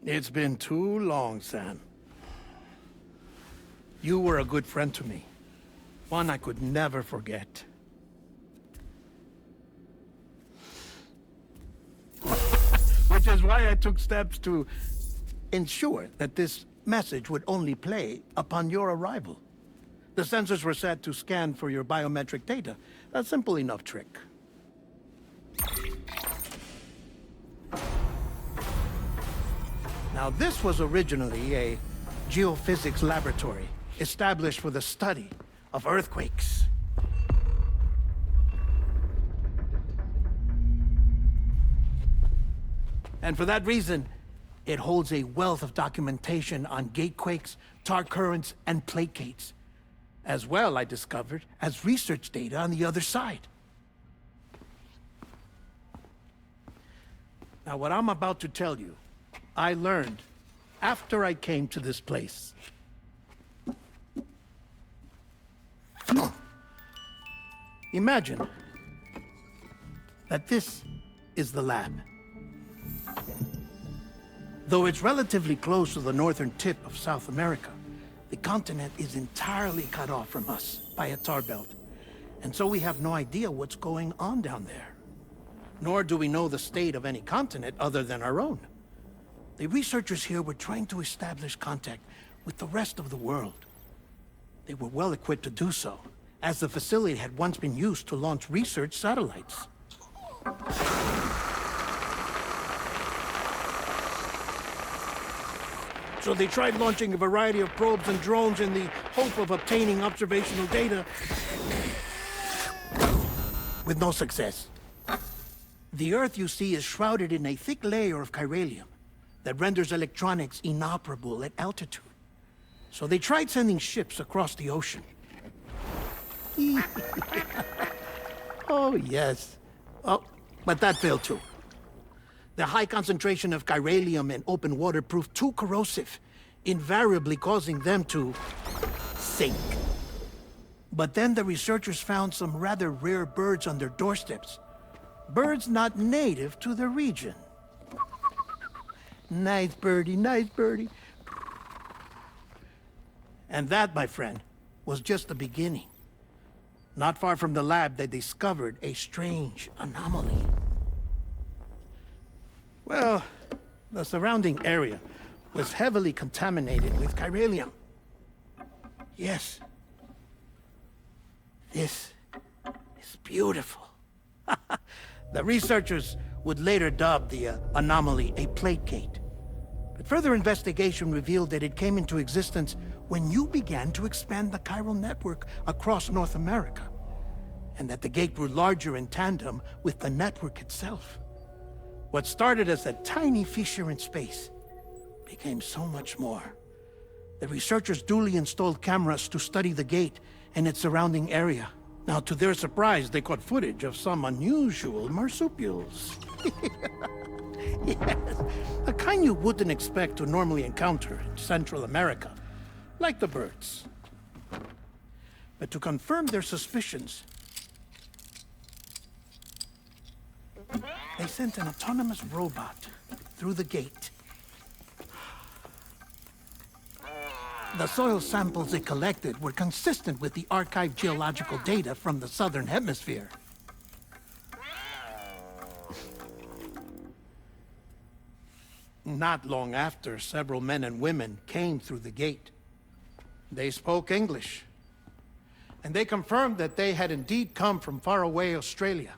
It's been too long, Sam. You were a good friend to me. One I could never forget. Which is why I took steps to ensure that this message would only play upon your arrival. The sensors were set to scan for your biometric data. A simple enough trick. Now, this was originally a geophysics laboratory established for the study of earthquakes. And for that reason, it holds a wealth of documentation on gatequakes, tar currents, and placates. As well, I discovered, as research data on the other side. Now, what I'm about to tell you, I learned after I came to this place. Imagine that this is the lab. Though it's relatively close to the northern tip of South America, the continent is entirely cut off from us by a tar belt. And so we have no idea what's going on down there. Nor do we know the state of any continent other than our own. The researchers here were trying to establish contact with the rest of the world. They were well equipped to do so, as the facility had once been used to launch research satellites. So they tried launching a variety of probes and drones in the hope of obtaining observational data, with no success. The Earth, you see, is shrouded in a thick layer of chiralium that renders electronics inoperable at altitude. So they tried sending ships across the ocean. Oh, yes. Oh, but that failed too. The high concentration of chiralium in open water proved too corrosive, invariably causing them to sink. But then the researchers found some rather rare birds on their doorsteps. Birds not native to the region. Nice birdie, nice birdie. And that, my friend, was just the beginning. Not far from the lab, they discovered a strange anomaly. Well, the surrounding area was heavily contaminated with chiralium. Yes. This is beautiful. The researchers would later dub the anomaly a placate. But further investigation revealed that it came into existence when you began to expand the chiral network across North America, and that the gate grew larger in tandem with the network itself. What started as a tiny fissure in space became so much more. The researchers duly installed cameras to study the gate and its surrounding area. Now, to their surprise, they caught footage of some unusual marsupials. Yes, a kind you wouldn't expect to normally encounter in Central America, like the birds. But to confirm their suspicions, they sent an autonomous robot through the gate. The soil samples it collected were consistent with the archived geological data from the southern hemisphere. Not long after, several men and women came through the gate. They spoke English, and they confirmed that they had indeed come from faraway Australia.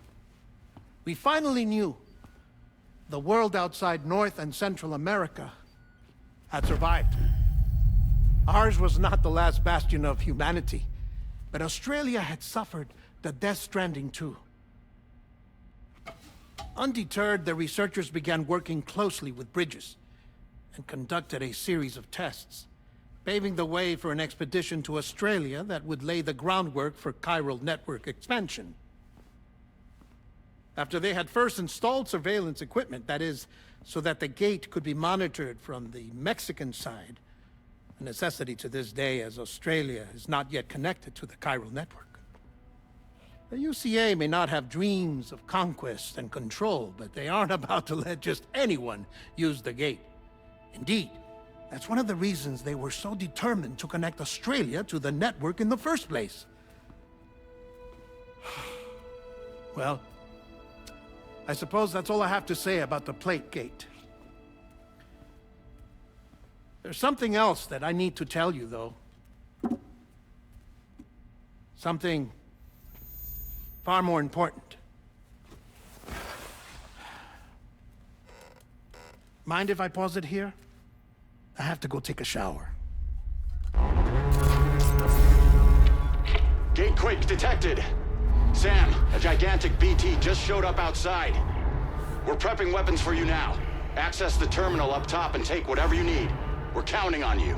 We finally knew the world outside North and Central America had survived. Ours was not the last bastion of humanity, but Australia had suffered the Death Stranding too. Undeterred, the researchers began working closely with Bridges and conducted a series of tests, paving the way for an expedition to Australia that would lay the groundwork for chiral network expansion. After they had first installed surveillance equipment, that is, so that the gate could be monitored from the Mexican side, a necessity to this day as Australia is not yet connected to the chiral network. The UCA may not have dreams of conquest and control, but they aren't about to let just anyone use the gate. Indeed, that's one of the reasons they were so determined to connect Australia to the network in the first place. Well, I suppose that's all I have to say about the Plate Gate. There's something else that I need to tell you, though. Something far more important. Mind if I pause it here? I have to go take a shower. Gate quake detected. Sam, a gigantic BT just showed up outside. We're prepping weapons for you now. Access the terminal up top and take whatever you need. We're counting on you.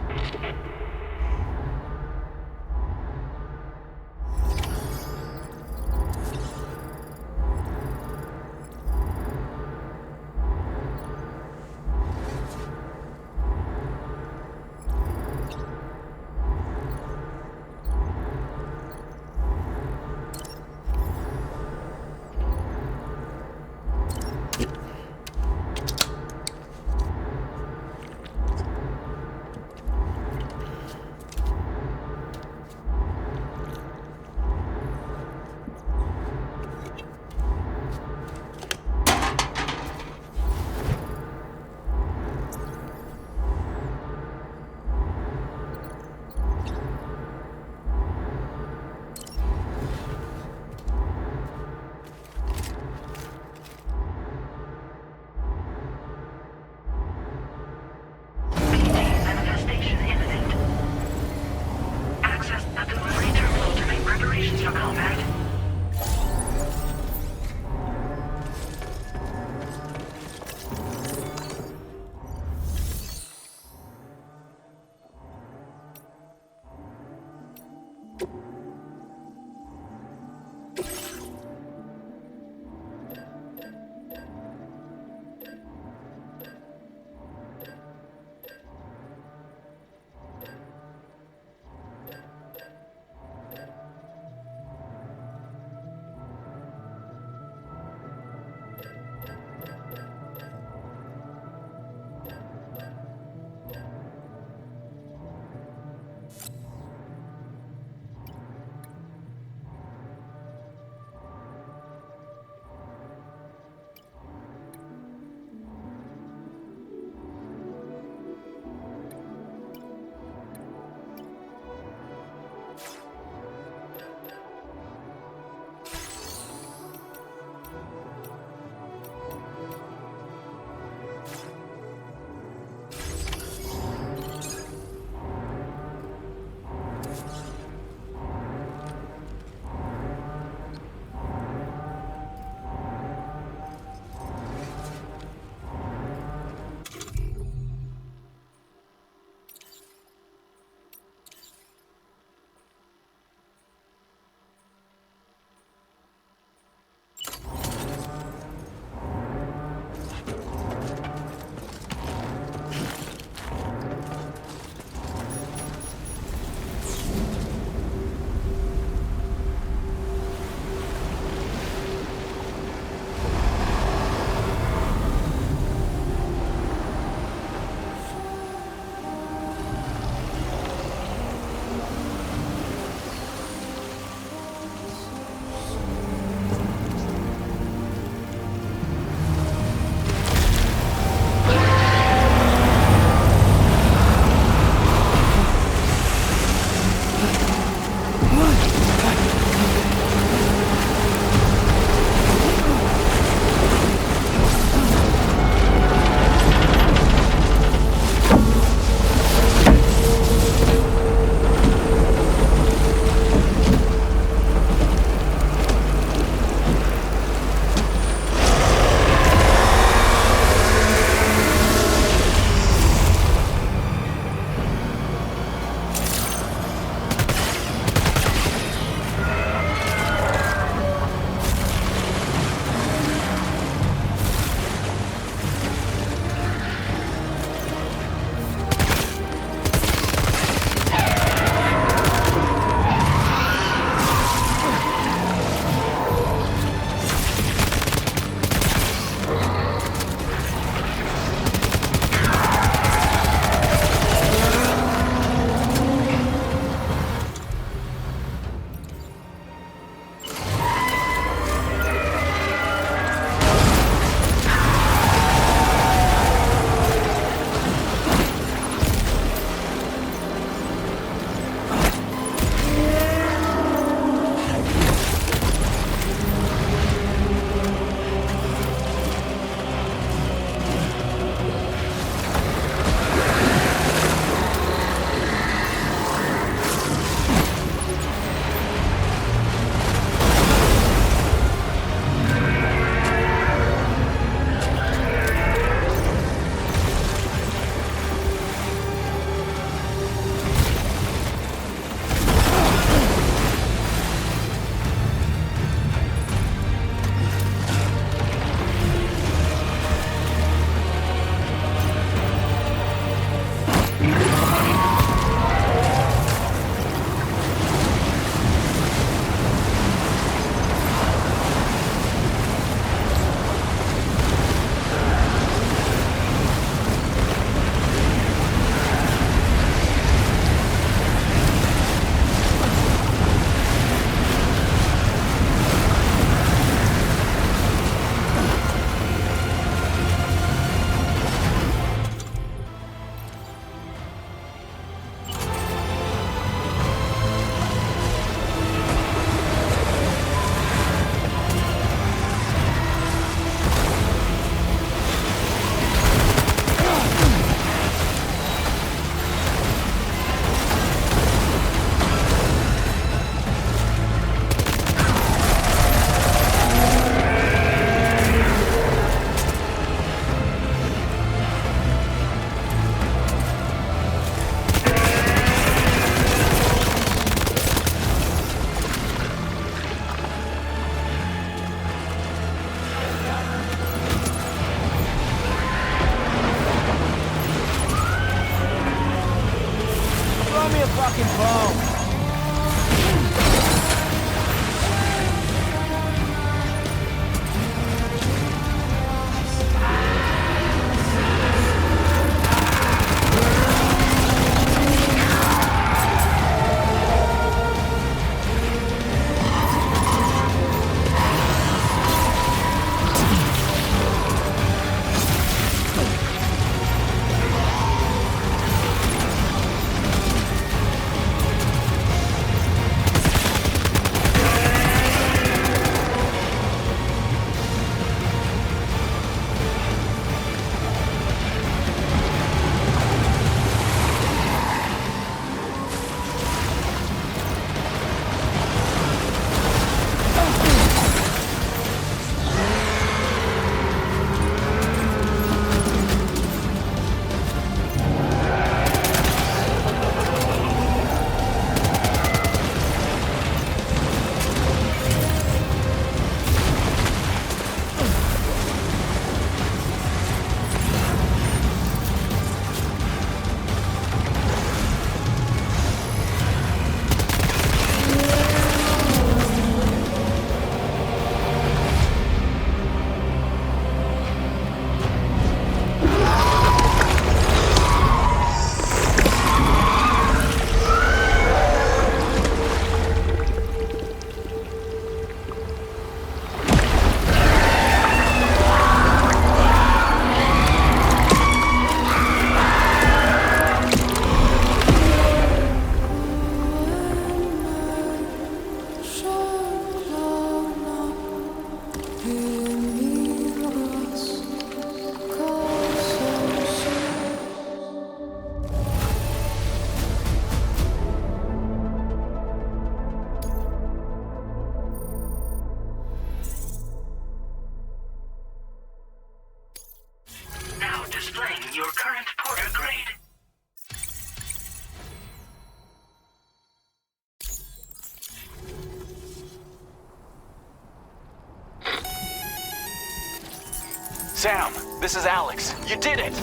Sam, this is Alex. You did it!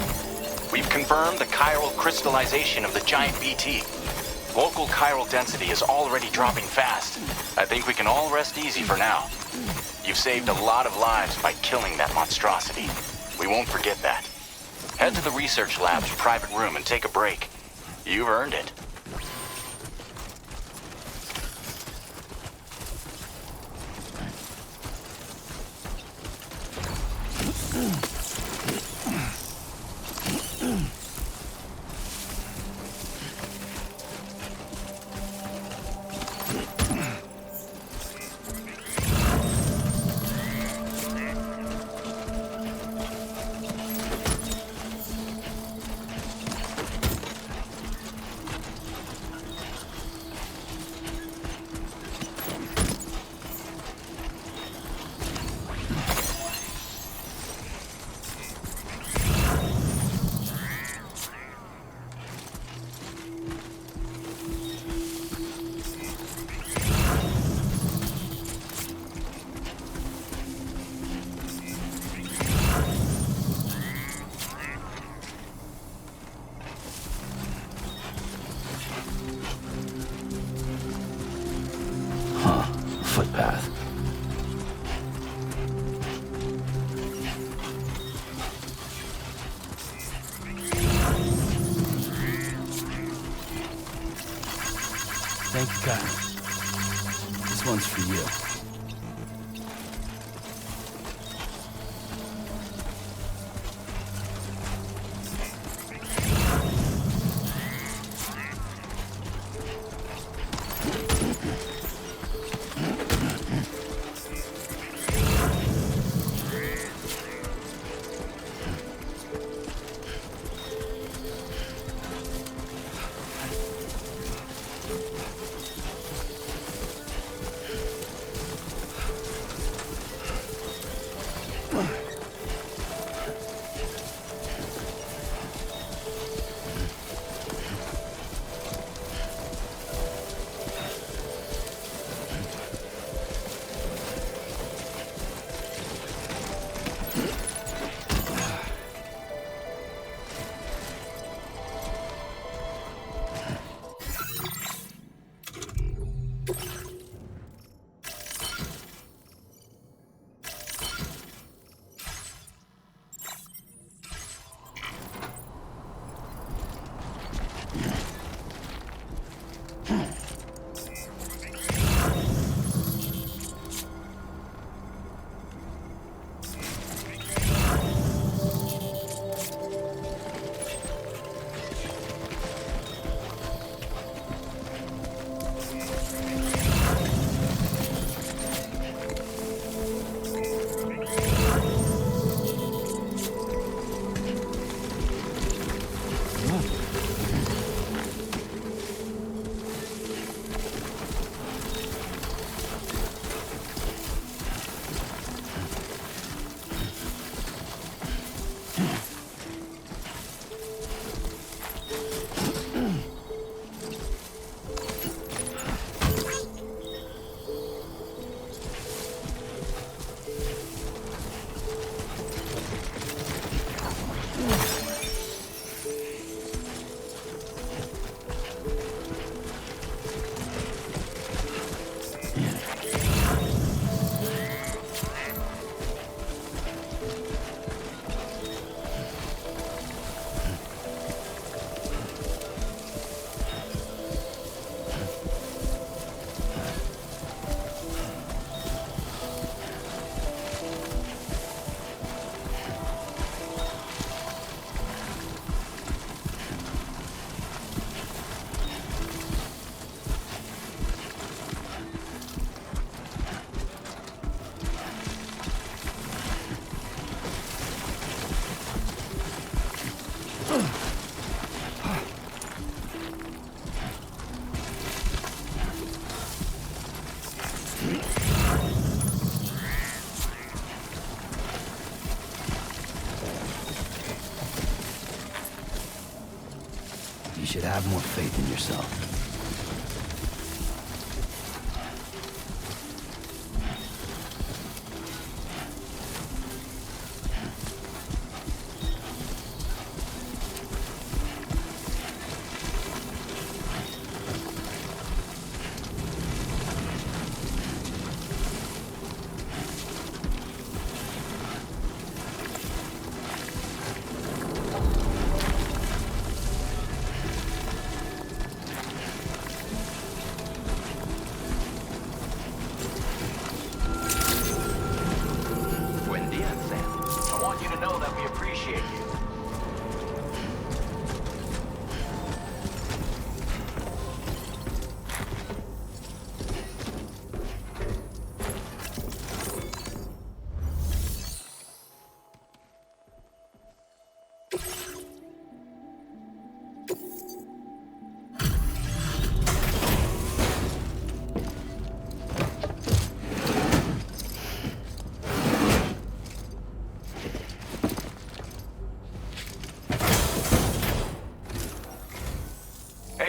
We've confirmed the chiral crystallization of the giant BT. Local chiral density is already dropping fast. I think we can all rest easy for now. You've saved a lot of lives by killing that monstrosity. We won't forget that. Head to the research lab's private room and take a break. You've earned it. Footpath. Thank you, God. This one's for you. You should have more faith in yourself.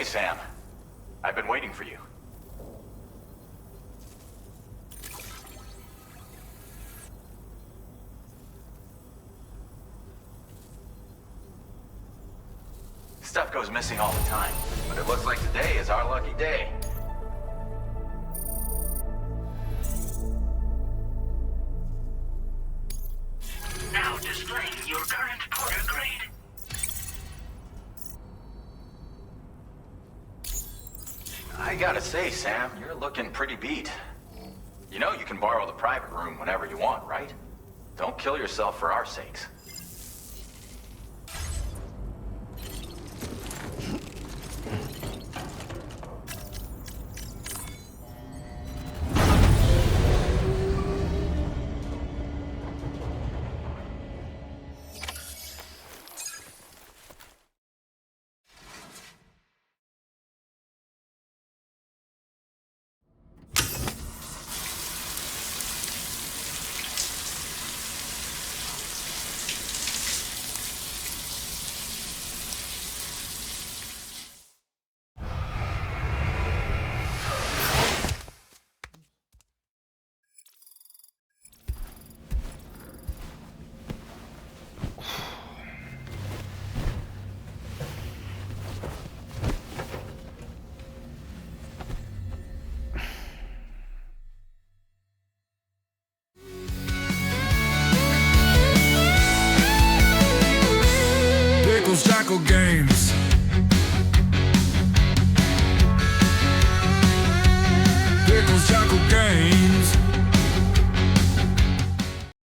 Sam. I've been waiting for you. Stuff goes missing all the time, but it looks like today is our lucky day. Now displaying your current Porter grade. I gotta say, Sam, you're looking pretty beat. You know you can borrow the private room whenever you want, right? Don't kill yourself for our sakes.